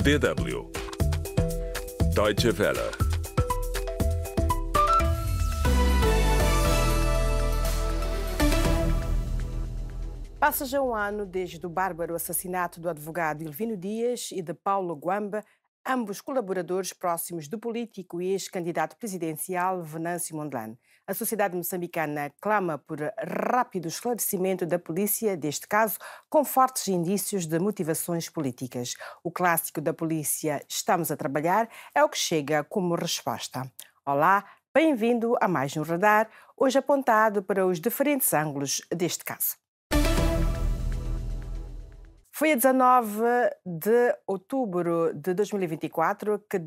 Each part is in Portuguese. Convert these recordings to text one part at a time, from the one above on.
DW Deutsche Welle. Passa já um ano desde o bárbaro assassinato do advogado Ilvino Dias e de Paulo Gwamba, ambos colaboradores próximos do político e ex-candidato presidencial Venâncio Mondlane. A sociedade moçambicana clama por rápido esclarecimento da polícia deste caso, com fortes indícios de motivações políticas. O clássico da polícia "Estamos a trabalhar" é o que chega como resposta. Olá, bem-vindo a mais um Radar, hoje apontado para os diferentes ângulos deste caso. Foi a 19 de outubro de 2024 que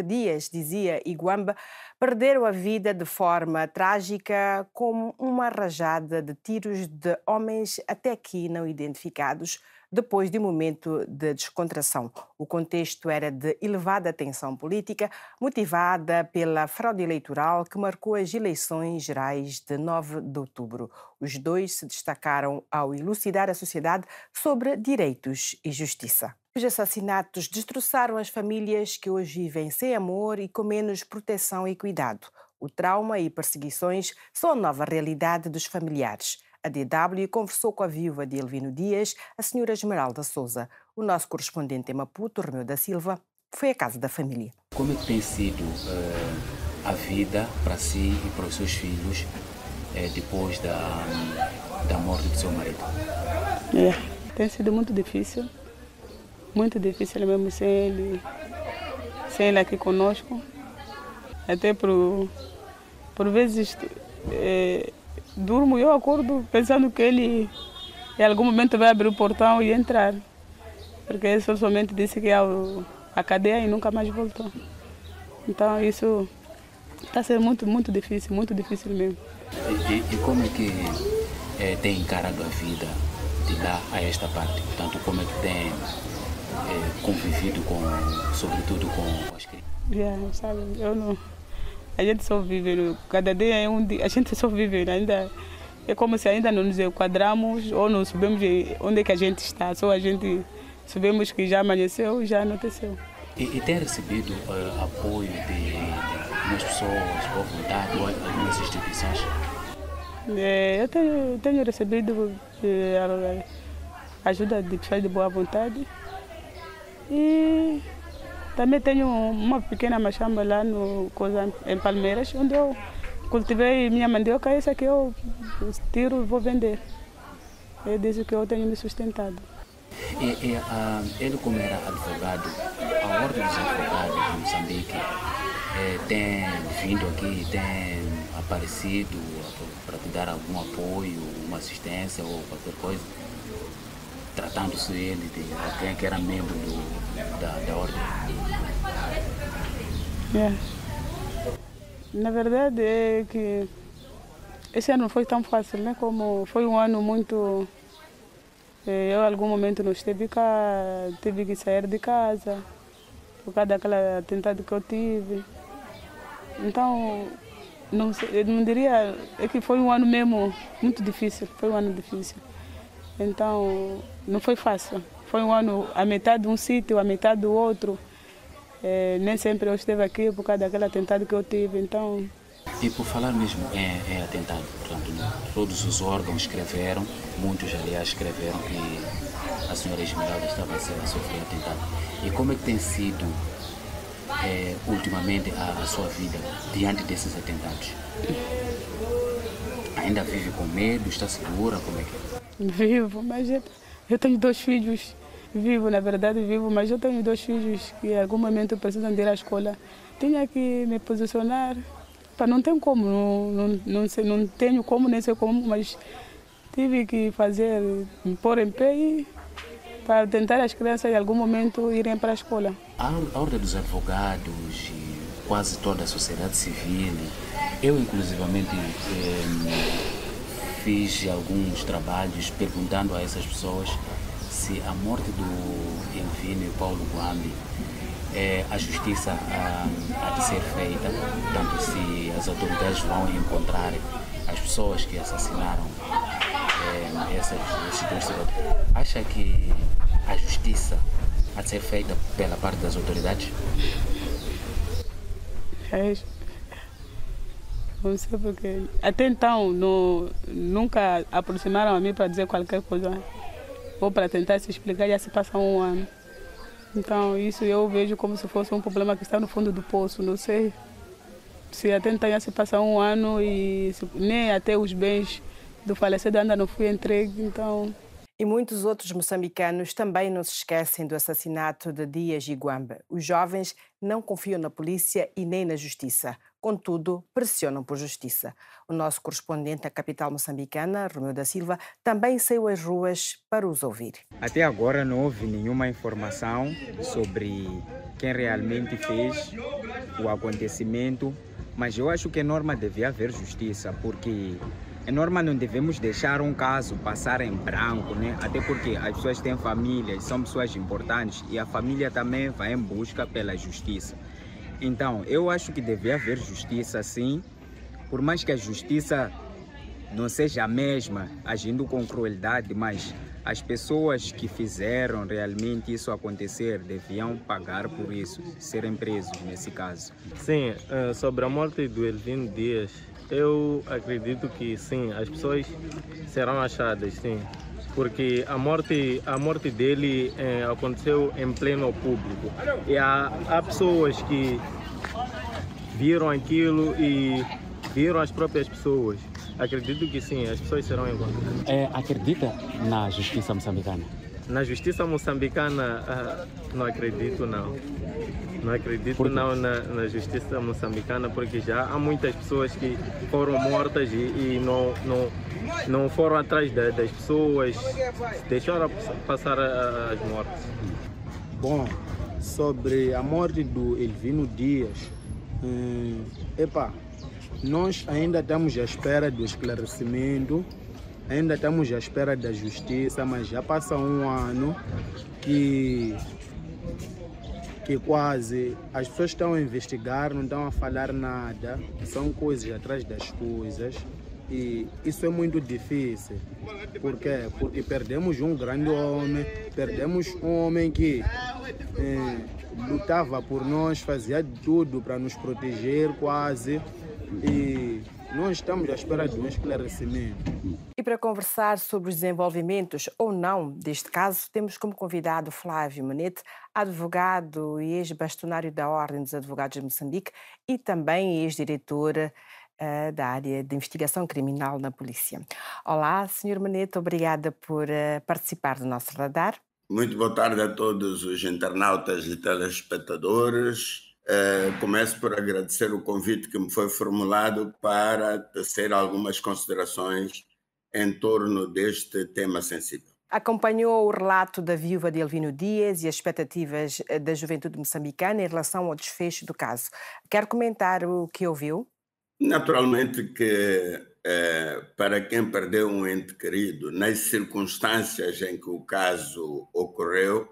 Dias, dizia, e Gwamba perderam a vida de forma trágica com uma rajada de tiros de homens até aqui não identificados, depois de um momento de descontração. O contexto era de elevada tensão política, motivada pela fraude eleitoral que marcou as eleições gerais de 9 de outubro. Os dois se destacaram ao elucidar a sociedade sobre direitos e justiça. Os assassinatos destroçaram as famílias que hoje vivem sem amor e com menos proteção e cuidado. O trauma e perseguições são a nova realidade dos familiares. A DW conversou com a viúva de Ilvino Dias, a senhora Esmeralda Souza. O nosso correspondente em Maputo, Romeu da Silva, foi à casa da família. Como é que tem sido a vida para si e para os seus filhos depois da morte do seu marido? Tem sido muito difícil mesmo sem ele aqui conosco. Até por vezes durmo e eu acordo pensando que ele em algum momento vai abrir o portão e entrar, porque ele somente disse que ia à cadeia e nunca mais voltou. Então isso está sendo muito difícil mesmo. E como é que tem encarado a vida de lá a esta parte? Portanto, como é que tem convivido sobretudo com as crianças? Sabe, a gente só vive, cada dia é um dia, a gente só vive, ainda é como se ainda não nos enquadramos ou não sabemos onde é que a gente está, só a gente sabemos que já amanheceu e já anoiteceu. E tem recebido apoio de algumas pessoas, boa vontade, ou algumas instituições? Eu tenho recebido ajuda de pessoas de boa vontade e também tenho uma pequena machamba lá em Palmeiras, onde eu cultivei minha mandioca, essa que eu tiro e vou vender. É disso que eu tenho me sustentado. Ele, como era advogado, a Ordem dos Advogados de Moçambique tem vindo aqui, tem aparecido para te dar algum apoio, uma assistência ou qualquer coisa? Tratando-se ele de alguém que era membro da ordem? Na verdade é que esse ano não foi tão fácil, né? Como foi um ano muito... Eu em algum momento não estive cá, tive que sair de casa por causa daquela atentado que eu tive. Então, eu não diria... É que foi um ano mesmo muito difícil, foi um ano difícil. Então, não foi fácil. Foi um ano, a metade de um sítio, a metade do outro. Nem sempre eu esteve aqui por causa daquele atentado que eu tive, então... E por falar mesmo em atentado, portanto, todos os órgãos escreveram, muitos, aliás, escreveram que a senhora Esmeralda estava a sofrer atentado. E como é que tem sido, ultimamente, a sua vida diante desses atentados? Ainda vive com medo? Está segura? Como é que é? Vivo, mas eu tenho 2 filhos. Na verdade vivo, mas eu tenho 2 filhos que em algum momento precisam de ir à escola. Tinha que me posicionar, não tenho como, não tenho como, nem sei como, mas tive que me pôr em pé para tentar as crianças em algum momento irem para a escola. A Ordem dos Advogados e quase toda a sociedade civil, eu inclusivamente fiz alguns trabalhos perguntando a essas pessoas se a morte do Ilvino e Paulo Gwamba a justiça há de ser feita, tanto se as autoridades vão encontrar as pessoas que assassinaram esses dois cidadãos. Acha que a justiça a ser feita pela parte das autoridades? Não sei porque. Até então, nunca aproximaram a mim para dizer qualquer coisa. Ou para tentar se explicar, já se passa um ano. Então, isso eu vejo como se fosse um problema que está no fundo do poço. Não sei se até então já se passa um ano e nem até os bens do falecido ainda não fui entregue. Então. E muitos outros moçambicanos também não se esquecem do assassinato de Dias Iguamba. Os jovens não confiam na polícia e nem na justiça. Contudo, pressionam por justiça. O nosso correspondente na capital moçambicana, Romeu da Silva, também saiu às ruas para os ouvir. Até agora não houve nenhuma informação sobre quem realmente fez o acontecimento, mas eu acho que é norma deve haver justiça, porque é norma não devemos deixar um caso passar em branco, né? Até porque as pessoas têm famílias, são pessoas importantes e a família também vai em busca pela justiça. Então, eu acho que deve haver justiça sim, por mais que a justiça não seja a mesma, agindo com crueldade, mas as pessoas que fizeram realmente isso acontecer deviam pagar por isso, serem presos nesse caso. Sim, sobre a morte do Elvino Dias, eu acredito que sim, as pessoas serão achadas, sim, porque a morte dele aconteceu em pleno público e há pessoas que viram aquilo e viram as próprias pessoas. Acredito que sim, as pessoas serão encontradas. Acredita na justiça moçambicana? Na justiça moçambicana, não acredito não. Não acredito não na justiça moçambicana, porque já há muitas pessoas que foram mortas e não foram atrás das pessoas, deixaram passar as mortes. Bom, sobre a morte do Elvino Dias, nós ainda estamos à espera do esclarecimento, ainda estamos à espera da justiça, mas já passa um ano que quase as pessoas estão a investigar, não estão a falar nada, são coisas atrás das coisas e isso é muito difícil. Por quê? Porque perdemos um grande homem, perdemos um homem que lutava por nós, fazia tudo para nos proteger quase e nós estamos à espera de um esclarecimento. E para conversar sobre os desenvolvimentos ou não deste caso, temos como convidado Flávio Manete, advogado e ex-bastonário da Ordem dos Advogados de Moçambique e também ex-diretor da área de investigação criminal na polícia. Olá, Sr. Manete, obrigada por participar do nosso radar. Muito boa tarde a todos os internautas e telespectadores. Começo por agradecer o convite que me foi formulado para tecer algumas considerações em torno deste tema sensível. Acompanhou o relato da viúva de Elvino Dias e as expectativas da juventude moçambicana em relação ao desfecho do caso. Quer comentar o que ouviu? Naturalmente que para quem perdeu um ente querido, nas circunstâncias em que o caso ocorreu,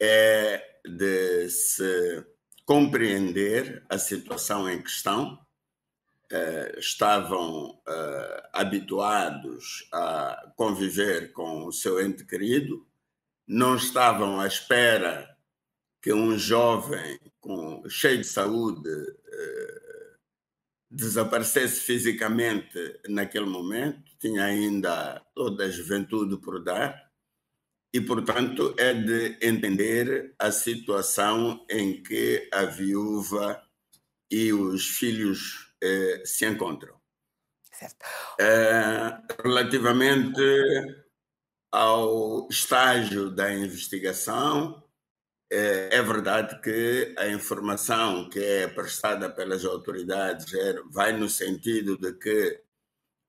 é de se compreender a situação em questão. Estavam habituados a conviver com o seu ente querido, não estavam à espera que um jovem cheio de saúde desaparecesse fisicamente naquele momento, tinha ainda toda a juventude por dar, e, portanto, é de entender a situação em que a viúva e os filhos se encontram. Certo. Relativamente ao estágio da investigação, é verdade que a informação que é prestada pelas autoridades vai no sentido de que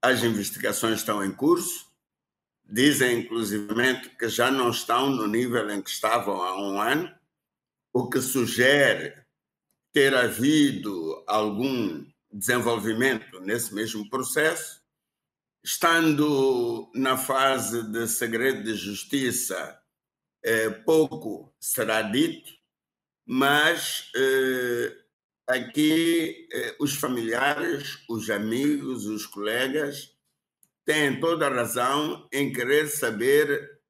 as investigações estão em curso. Dizem, inclusivamente, que já não estão no nível em que estavam há um ano, o que sugere ter havido algum desenvolvimento nesse mesmo processo. Estando na fase de segredo de justiça, pouco será dito, mas aqui os familiares, os amigos, os colegas têm toda a razão em querer saber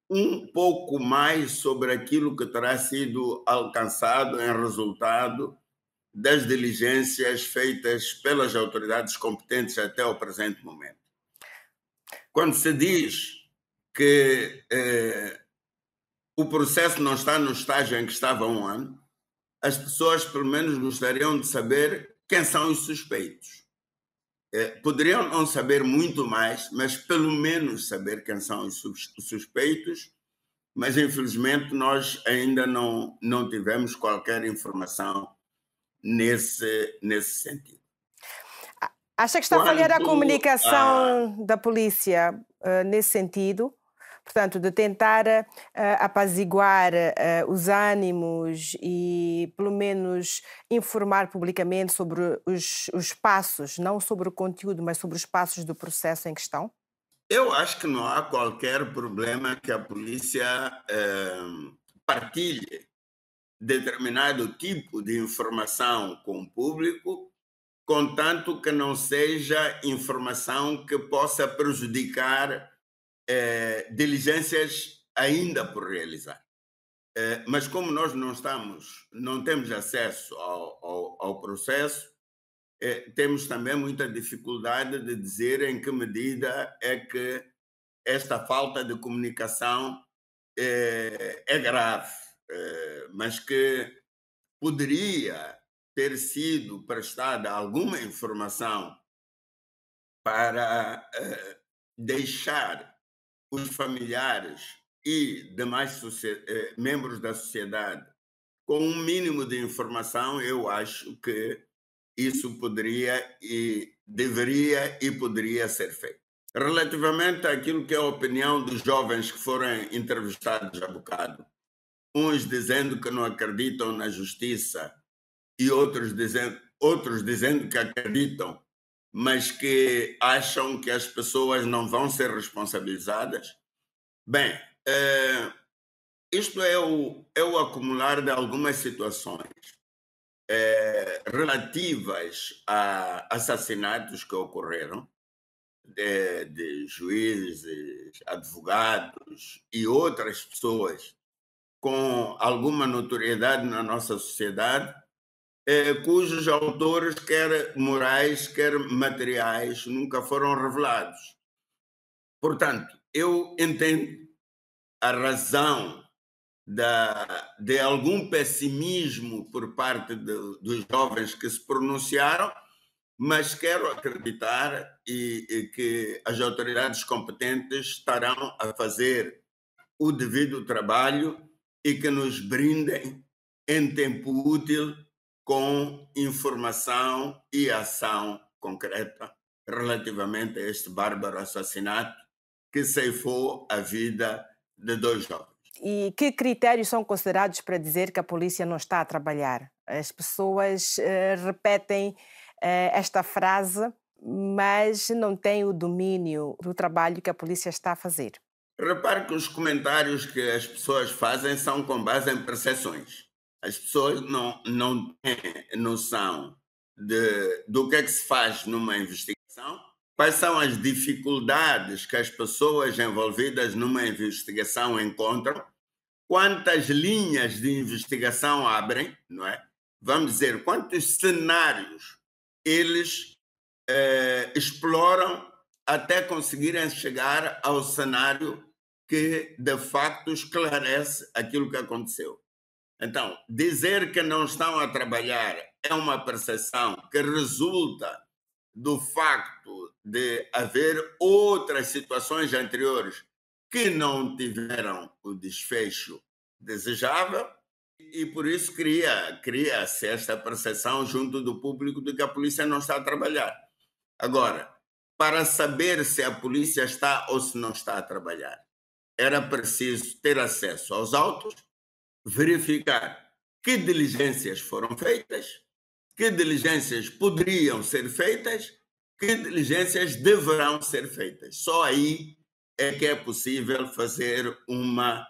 um pouco mais sobre aquilo que terá sido alcançado em resultado das diligências feitas pelas autoridades competentes até o presente momento. Quando se diz que o processo não está no estágio em que estava há um ano, as pessoas pelo menos gostariam de saber quem são os suspeitos. Poderiam não saber muito mais, mas pelo menos saber quem são os suspeitos, mas infelizmente nós ainda não tivemos qualquer informação nesse sentido. Acha que está a falhar a comunicação da polícia nesse sentido? Portanto, de tentar apaziguar os ânimos e, pelo menos, informar publicamente sobre os passos, não sobre o conteúdo, mas sobre os passos do processo em questão? Eu acho que não há qualquer problema que a polícia partilhe determinado tipo de informação com o público, contanto que não seja informação que possa prejudicar diligências ainda por realizar. Mas como nós não temos acesso ao processo, temos também muita dificuldade de dizer em que medida é que esta falta de comunicação é grave, mas que poderia ter sido prestada alguma informação para deixar os familiares e demais membros da sociedade com um mínimo de informação. Eu acho que isso poderia e deveria e poderia ser feito. Relativamente àquilo que é a opinião dos jovens que foram entrevistados há bocado, uns dizendo que não acreditam na justiça e outros dizendo que acreditam, mas que acham que as pessoas não vão ser responsabilizadas. Bem, isto é o acumular de algumas situações relativas a assassinatos que ocorreram, de juízes, advogados e outras pessoas com alguma notoriedade na nossa sociedade, cujos autores, quer morais, quer materiais, nunca foram revelados. Portanto, eu entendo a razão de algum pessimismo por parte dos jovens que se pronunciaram, mas quero acreditar e que as autoridades competentes estarão a fazer o devido trabalho e que nos brindem em tempo útil com informação e ação concreta relativamente a este bárbaro assassinato que ceifou a vida de 2 jovens. E que critérios são considerados para dizer que a polícia não está a trabalhar? As pessoas repetem esta frase, mas não têm o domínio do trabalho que a polícia está a fazer. Repare que os comentários que as pessoas fazem são com base em percepções. As pessoas não têm noção do que é que se faz numa investigação, quais são as dificuldades que as pessoas envolvidas numa investigação encontram, quantas linhas de investigação abrem, não é? Vamos dizer, quantos cenários eles exploram até conseguirem chegar ao cenário que, de facto, esclarece aquilo que aconteceu. Então, dizer que não estão a trabalhar é uma percepção que resulta do facto de haver outras situações anteriores que não tiveram o desfecho desejável e, por isso, cria-se esta percepção junto do público de que a polícia não está a trabalhar. Agora, para saber se a polícia está ou se não está a trabalhar, era preciso ter acesso aos autos, verificar que diligências foram feitas, que diligências poderiam ser feitas, que diligências deverão ser feitas. Só aí é que é possível fazer uma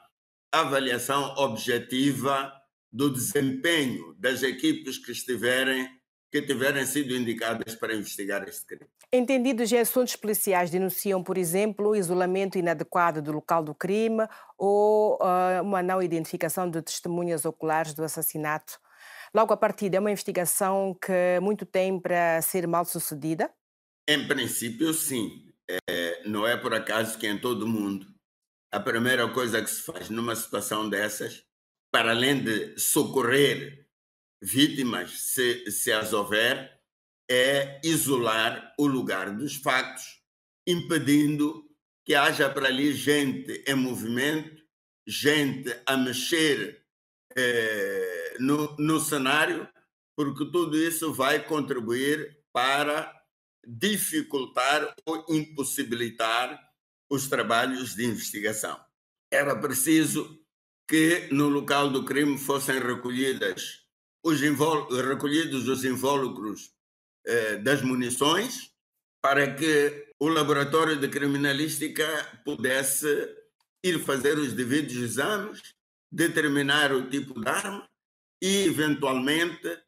avaliação objetiva do desempenho das equipes que estiverem que tiverem sido indicadas para investigar este crime. Entendidos em assuntos policiais denunciam, por exemplo, o isolamento inadequado do local do crime ou uma não identificação de testemunhas oculares do assassinato. Logo a partida, é uma investigação que muito tem para ser mal sucedida? Em princípio, sim. Não é por acaso que em todo o mundo a primeira coisa que se faz numa situação dessas, para além de socorrer vítimas, se as houver, é isolar o lugar dos factos, impedindo que haja para ali gente em movimento, gente a mexer no cenário, porque tudo isso vai contribuir para dificultar ou impossibilitar os trabalhos de investigação. Era preciso que no local do crime fossem recolhidos os invólucros das munições, para que o laboratório de criminalística pudesse ir fazer os devidos exames, determinar o tipo de arma e, eventualmente,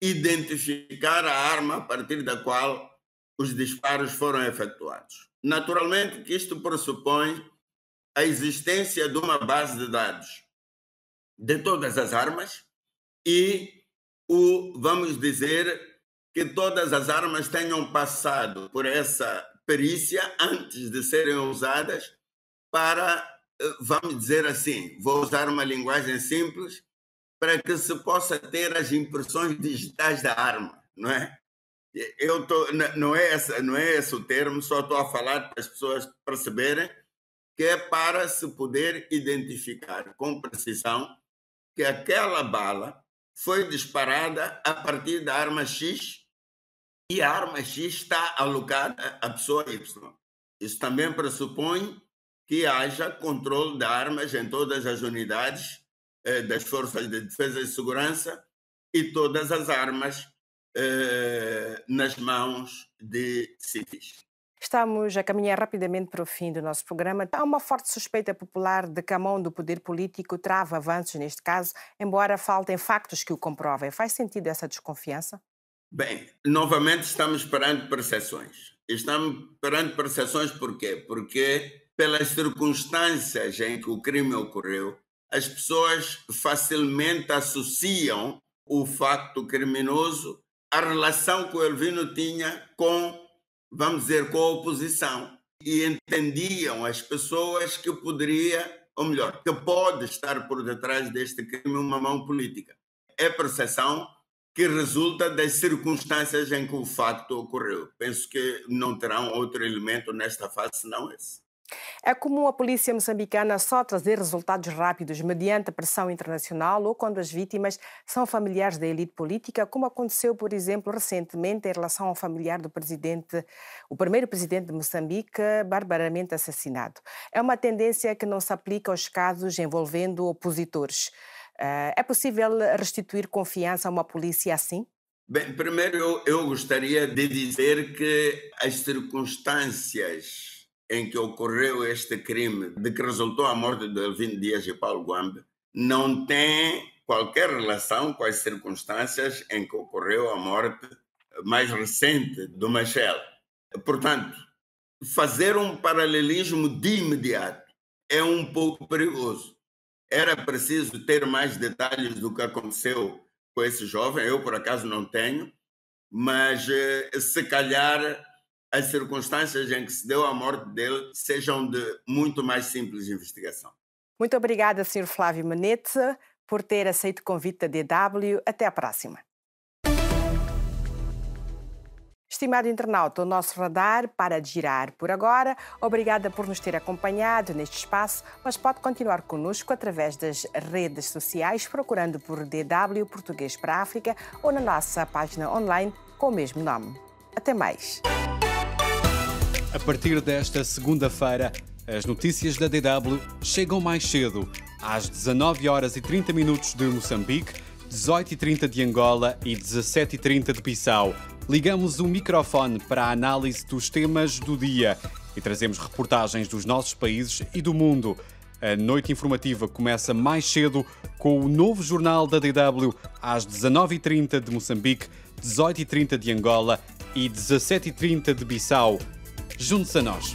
identificar a arma a partir da qual os disparos foram efetuados. Naturalmente que isto pressupõe a existência de uma base de dados de todas as armas e vamos dizer, que todas as armas tenham passado por essa perícia antes de serem usadas para, vamos dizer assim, vou usar uma linguagem simples, para que se possa ter as impressões digitais da arma, não é? Não é esse o termo, só estou a falar para as pessoas perceberem que é para se poder identificar com precisão que aquela bala foi disparada a partir da arma X e a arma X está alocada à pessoa Y. Isso também pressupõe que haja controle de armas em todas as unidades das Forças de Defesa e Segurança e todas as armas nas mãos de civis. Estamos a caminhar rapidamente para o fim do nosso programa. Há uma forte suspeita popular de que a mão do poder político trava avanços neste caso, embora faltem factos que o comprovem. Faz sentido essa desconfiança? Bem, novamente estamos perante percepções. Estamos perante percepções por quê? Porque pelas circunstâncias em que o crime ocorreu, as pessoas facilmente associam o facto criminoso à relação que o Elvino tinha com, vamos dizer, com a oposição. E entendiam as pessoas que poderia, ou melhor, que pode estar por detrás deste crime uma mão política. É percepção que resulta das circunstâncias em que o facto ocorreu. Penso que não terão outro elemento nesta fase senão esse. É comum a polícia moçambicana só trazer resultados rápidos mediante a pressão internacional ou quando as vítimas são familiares da elite política, como aconteceu, por exemplo, recentemente em relação ao familiar do o primeiro presidente de Moçambique, barbaramente assassinado. É uma tendência que não se aplica aos casos envolvendo opositores. É possível restituir confiança a uma polícia assim? Bem, primeiro eu gostaria de dizer que as circunstâncias em que ocorreu este crime, de que resultou a morte de Elvino Dias e Paulo Gwambe, não tem qualquer relação com as circunstâncias em que ocorreu a morte mais recente do Machel. Portanto, fazer um paralelismo de imediato é um pouco perigoso. Era preciso ter mais detalhes do que aconteceu com esse jovem, eu por acaso não tenho, mas se calhar as circunstâncias em que se deu a morte dele sejam de muito mais simples investigação. Muito obrigada, Sr. Flávio Menete, por ter aceito o convite da DW. Até à próxima. Estimado internauta, o nosso radar para de girar por agora. Obrigada por nos ter acompanhado neste espaço, mas pode continuar conosco através das redes sociais, procurando por DW Português para a África ou na nossa página online com o mesmo nome. Até mais. A partir desta segunda-feira, as notícias da DW chegam mais cedo, às 19h30 de Moçambique, 18h30 de Angola e 17h30 de Bissau. Ligamos o microfone para a análise dos temas do dia e trazemos reportagens dos nossos países e do mundo. A noite informativa começa mais cedo com o novo jornal da DW às 19h30 de Moçambique, 18h30 de Angola e 17h30 de Bissau. Junte-se a nós.